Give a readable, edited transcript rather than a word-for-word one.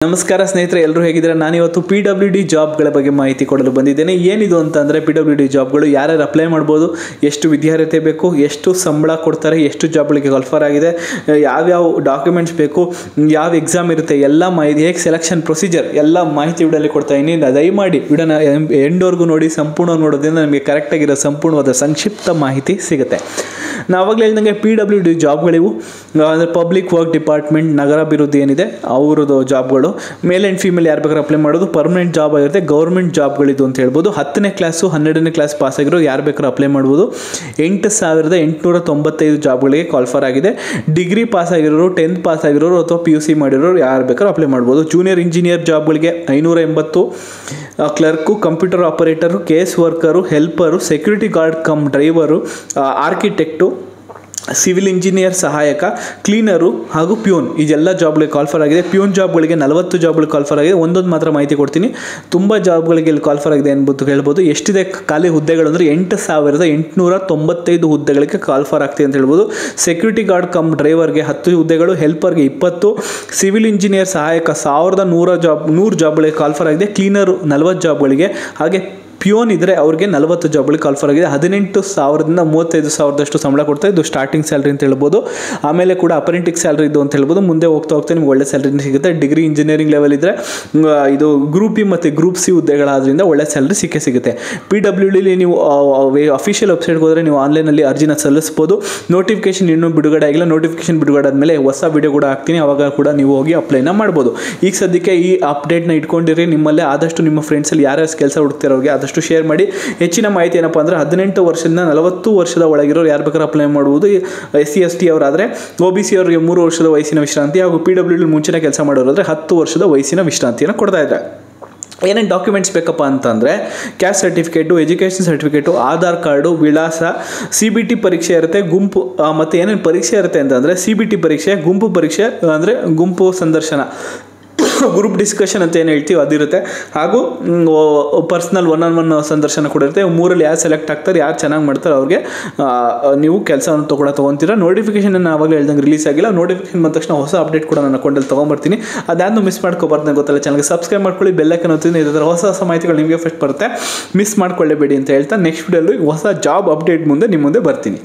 ನಮಸ್ಕಾರ ಸ್ನೇಹಿತರೆ, ಎಲ್ಲರೂ ಹೇಗಿದ್ದೀರಾ? ನಾನಿವತ್ತು PWD ಜಾಬ್ಗಳ ಬಗ್ಗೆ ಮಾಹಿತಿ ಕೊಡಲು ಬಂದಿದ್ದೇನೆ. ಏನಿದು ಅಂತಂದರೆ PWD ಜಾಬ್ಗಳು ಯಾರ್ಯಾರು ಅಪ್ಲೈ ಮಾಡ್ಬೋದು, ಎಷ್ಟು ವಿದ್ಯಾರ್ಹತೆ ಬೇಕು, ಎಷ್ಟು ಸಂಬಳ ಕೊಡ್ತಾರೆ, ಎಷ್ಟು ಜಾಬ್ಗಳಿಗೆ ಕಾಲ್ಫರ್ ಆಗಿದೆ, ಯಾವ್ಯಾವ ಡಾಕ್ಯುಮೆಂಟ್ಸ್ ಬೇಕು, ಯಾವ ಎಕ್ಸಾಮ್ ಇರುತ್ತೆ, ಎಲ್ಲ ಮಾಹಿತಿ, ಹೇಗೆ ಸೆಲೆಕ್ಷನ್ ಪ್ರೊಸೀಜರ್ ಎಲ್ಲ ಮಾಹಿತಿ ವಿಡಿಯೋಲಿ ಕೊಡ್ತಾ ಇದ್ದೀನಿ. ದಯಮಾಡಿ ವಿಡಿಯೋನ ಎಂಡ್ವರೆಗೂ ನೋಡಿ. ಸಂಪೂರ್ಣ ನೋಡೋದ್ರಿಂದ ನಮಗೆ ಕರೆಕ್ಟಾಗಿರೋ ಸಂಪೂರ್ಣವಾದ ಸಂಕ್ಷಿಪ್ತ ಮಾಹಿತಿ ಸಿಗುತ್ತೆ. ನಾವಾಗಲೇ ಹೇಳ್ದಂಗೆ PWD ಜಾಬ್ಗಳಿವು ಅಂದರೆ ಪಬ್ಲಿಕ್ ವರ್ಕ್ ಡಿಪಾರ್ಟ್ಮೆಂಟ್, ನಗರಾಭಿವೃದ್ಧಿ ಏನಿದೆ ಅವ್ರದ್ದು ಜಾಬ್ಗಳು. ಮೇಲ್ ಆ್ಯಂಡ್ ಫೀಮೇಲ್ ಯಾರು ಬೇಕಾದ್ರೂ ಅಪ್ಲೈ ಮಾಡೋದು. ಪರ್ಮನೆಂಟ್ ಜಾಬ್ ಆಗಿರುತ್ತೆ, ಗೌರ್ಮೆಂಟ್ ಜಾಬ್ಗಳಿದು ಅಂತ ಹೇಳ್ಬೋದು. 10ನೇ ಕ್ಲಾಸು 12ನೇ ಕ್ಲಾಸ್ ಪಾಸ್ ಆಗಿರೋ ಯಾರು ಬೇಕಾದ್ರೂ ಅಪ್ಲೈ ಮಾಡ್ಬೋದು. 8,895 ಜಾಬ್ಗಳಿಗೆ ಕಾಲ್ಫರ್ ಆಗಿದೆ. ಡಿಗ್ರಿ ಪಾಸ್ ಆಗಿರೋರು, 10th ಪಾಸ್ ಆಗಿರೋರು ಅಥವಾ PUC ಮಾಡಿರೋರು ಯಾರು ಬೇಕಾದ್ರೂ ಅಪ್ಲೈ ಮಾಡ್ಬೋದು. ಜೂನಿಯರ್ ಇಂಜಿನಿಯರ್ ಜಾಬ್ಗಳಿಗೆ 580, clerk, computer operator, case worker, helper, security guard cum driver, architect, civil engineer ಸಹಾಯಕ, ಕ್ಲೀನರು ಹಾಗೂ ಪ್ಯೂನ್, ಇದೆಲ್ಲ ಜಾಬ್ಗಳಿಗೆ ಕಾಲ್ಫರ್ ಆಗಿದೆ. ಪ್ಯೂನ್ ಜಾಬ್ಗಳಿಗೆ 40 ಜಾಬ್ಗಳಿಗೆ ಕಾಲ್ಫರ್ ಆಗಿದೆ. ಒಂದೊಂದು ಮಾತ್ರ ಮಾಹಿತಿ ಕೊಡ್ತೀನಿ. ತುಂಬ ಜಾಬ್ಗಳಿಗೆ ಇಲ್ಲಿ ಕಾಲ್ಫರ್ ಆಗಿದೆ ಅನ್ಬೋದು ಹೇಳ್ಬೋದು. ಎಷ್ಟಿದೆ ಖಾಲಿ ಹುದ್ದೆಗಳು ಅಂದರೆ 8,895 ಹುದ್ದೆಗಳಿಗೆ ಕಾಲ್ಫರ್ ಆಗ್ತಿದೆ ಅಂತ ಹೇಳ್ಬೋದು. ಸೆಕ್ಯೂರಿಟಿ ಗಾರ್ಡ್ ಕಮ್ ಡ್ರೈವರ್ಗೆ 10 ಹುದ್ದೆಗಳು, ಹೆಲ್ಪರ್ಗೆ 20, ಸಿವಿಲ್ ಇಂಜಿನಿಯರ್ ಸಹಾಯಕ 1,100 ಜಾಬ್ಗಳಿಗೆ ಕಾಲ್ಫರ್ ಆಗಿದೆ. ಕ್ಲೀನರು 40 ಜಾಬ್ಗಳಿಗೆ, ಹಾಗೆ ಪ್ಯೂನ್ ಇದ್ದರೆ ಅವ್ರಿಗೆ 40 ಜಾಬ್ಗಳಿಗೆ ಕಾಲ್ಫರ್ ಆಗಿದೆ. 18,000ದಿಂದ 35,000 ಸಂಬಳ ಕೊಡ್ತಾರೆ. ಇದು ಸ್ಟಾರ್ಟಿಂಗ್ ಸ್ಯಾಲ್ರಿ ಅಂತ ಹೇಳ್ಬೋದು. ಆಮೇಲೆ ಕೂಡ ಅಪರೆಂಟಿಕ್ ಸ್ಯಾಲ್ರಿ ಇದು ಅಂತ ಹೇಳ್ಬೋದು. ಮುಂದೆ ಹೋಗ್ತಾ ನಿಮ್ಗೆ ಒಳ್ಳೆ ಸ್ಯಾಲ್ರಿ ಸಿಗುತ್ತೆ. ಡಿಗ್ರಿ ಇಂಜಿನಿಯರಿಂಗ್ ಲೆವೆಲ್ ಇದ್ದರೆ ಇದು ಗ್ರೂಪ್ ಇ ಮತ್ತು ಗ್ರೂಪ್ ಸಿ ಹುದ್ದೆಗಳಾದ್ರಿಂದ ಒಳ್ಳೆ ಸ್ಯಾಲ್ರಿ ಸಿಗುತ್ತೆ. PWD ನೀವು ಅಫಿಷಿಯಲ್ ವೆಬ್ಸೈಟ್ಗೆ ಹೋದರೆ ನೀವು ಆನ್ಲೈನಲ್ಲಿ ಅರ್ಜಿನ ಸಲ್ಲಿಸ್ಬೋದು. ನೋಟಿಫಿಕೇಶನ್ ಇನ್ನೂ ಬಿಡುಗಡೆ ಆಗಿಲ್ಲ. ನೋಟಿಫಿಕೇಶನ್ ಬಿಡುಗಡೆ ಆದಮೇಲೆ ಹೊಸ ವಿಡಿಯೋ ಕೂಡ ಹಾಕ್ತೀನಿ, ಅವಾಗ ಕೂಡ ನೀವು ಹೋಗಿ ಅಪ್ಲೈನ ಮಾಡ್ಬೋದು. ಈಗ ಸದ್ಯಕ್ಕೆ ಈ ಅಪ್ಡೇಟ್ನ ಇಟ್ಕೊಂಡಿರಿ. ನಿಮ್ಮಲ್ಲೇ ಆದಷ್ಟು ನಿಮ್ಮ ಫ್ರೆಂಡ್ಸಲ್ಲಿ ಯಾರ್ಯಾರು ಕೆಲಸ ಹುಡುಕ್ತಿರೋರಿಗೆ ಆದಷ್ಟು ಶೇರ್ ಮಾಡಿ. ಹೆಚ್ಚಿನ ಮಾಹಿತಿ ಏನಪ್ಪ ಅಂದರೆ 18 ವರ್ಷದಿಂದ 40 ವರ್ಷದ ಒಳಗಿರೋರು ಯಾರು ಬೇಕಾದ್ರೂ ಅಪ್ಲೈ ಮಾಡ್ಬೋದು. SC ST ಅವರಾದರೆ, OBC ಅವರಿಗೆ 3 ವರ್ಷದ ವಯಸ್ಸಿನ ವಿಶ್ರಾಂತಿ, ಹಾಗೂ PWD ಮುಂಚೆನೇ ಕೆಲಸ ಮಾಡೋರಾದರೆ 10 ವರ್ಷದ ವಯಸ್ಸಿನ ವಿಶ್ರಾಂತಿಯನ್ನು ಕೊಡ್ತಾ ಇದ್ದಾರೆ. ಏನೇನು ಡಾಕ್ಯುಮೆಂಟ್ಸ್ ಬೇಕಪ್ಪ ಅಂತಂದರೆ caste certificate, education certificate, Aadhaar card, ವಿಳಾಸ, CBT ಪರೀಕ್ಷೆ ಇರುತ್ತೆ, ಗುಂಪು ಮತ್ತು ಏನೇನು ಪರೀಕ್ಷೆ ಇರುತ್ತೆ ಅಂತಂದರೆ CBT ಪರೀಕ್ಷೆ, ಗುಂಪು ಪರೀಕ್ಷೆ ಅಂದರೆ ಗುಂಪು ಸಂದರ್ಶನ, ಗ್ರೂಪ್ ಡಿಸ್ಕಷನ್ ಅಂತ ಏನು ಹೇಳ್ತೀವಿ ಅದಿರುತ್ತೆ, ಹಾಗೂ ಪರ್ಸ್ನಲ್ 1-on-1 ಸಂದರ್ಶನ ಕೂಡ ಇರುತ್ತೆ. 3ರಲ್ಲಿ ಯಾರು ಸೆಲೆಕ್ಟ್ ಆಗ್ತಾರೆ, ಯಾರು ಚೆನ್ನಾಗಿ ಮಾಡ್ತಾರೆ ಅವ್ರಿಗೆ ನೀವು ಕೆಲಸವನ್ನು ತೊಗೊತೀರಾ. ನೋಟಿಫಿಕೇಶನ್ ಆವಾಗಲೇ ಹೇಳ್ದಂಗೆ ರಿಲೀಸ್ ಆಗಿಲ್ಲ. ನೋಟಿಫಿಕೇಶನ್ ಬಂದ ತಕ್ಷಣ ಹೊಸ ಅಪ್ಡೇಟ್ ಕೂಡ ನನ್ನ ಅಕೌಂಟಲ್ಲಿ ತೊಗೊಂಬರ್ತೀನಿ. ಅದಾದ್ರೂ ಮಿಸ್ ಮಾಡ್ಕೊಬಾರ್ದು ಗೊತ್ತಲ್ಲ. ಚಾನಲ್ಗೆ ಸಬ್ಸ್ಕ್ರೈಬ್ ಮಾಡ್ಕೊಳ್ಳಿ, ಬೆಲ್ಲೈಕನ್ ಒತ್ತಿದ್ರೆ ಇದೇ ಥರ ಹೊಸ ಮಾಹಿತಿಗಳು ನಿಮಗೆ ಫಸ್ಟ್ ಬರುತ್ತೆ. ಮಿಸ್ ಮಾಡ್ಕೊಳ್ಳೇಬೇಡಿ ಅಂತ ಹೇಳ್ತಾ ನೆಕ್ಸ್ಟ್ ವಿಡಿಯೋಲ್ಲಿ ಹೊಸ ಜಾಬ್ ಅಪ್ಡೇಟ್ ಮುಂದೆ ನಿಮ್ಮ ಮುಂದೆ ಬರ್ತೀನಿ.